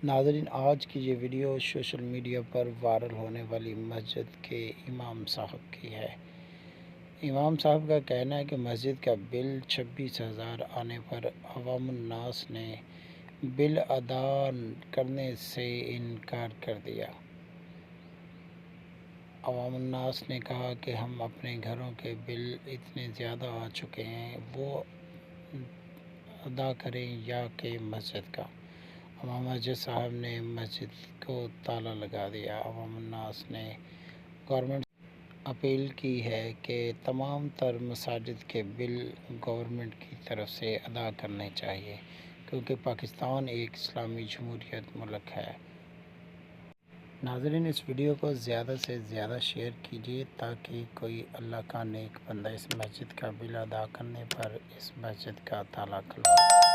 नाज़रीन, आज की ये वीडियो सोशल मीडिया पर वायरल होने वाली मस्जिद के इमाम साहब की है। इमाम साहब का कहना है कि मस्जिद का बिल 26,000 आने पर अवामुन्नास ने बिल अदा करने से इनकार कर दिया। अवामुन्नास ने कहा कि हम अपने घरों के बिल इतने ज़्यादा आ चुके हैं, वो अदा करें या कि मस्जिद का। इमाम मस्जिद साहब ने मस्जिद को ताला लगा दिया। अवामुन्नास ने गवर्नमेंट अपील की है कि तमाम तर मसाजिद के बिल गवर्नमेंट की तरफ से अदा करने चाहिए, क्योंकि पाकिस्तान एक इस्लामी जमहूरियत मुल्क है। नाज़रीन, इस वीडियो को ज़्यादा से ज़्यादा शेयर कीजिए ताकि कोई अल्लाह का नेक बंदा इस मस्जिद का बिल अदा करने पर इस मस्जिद का ताला खुलवा।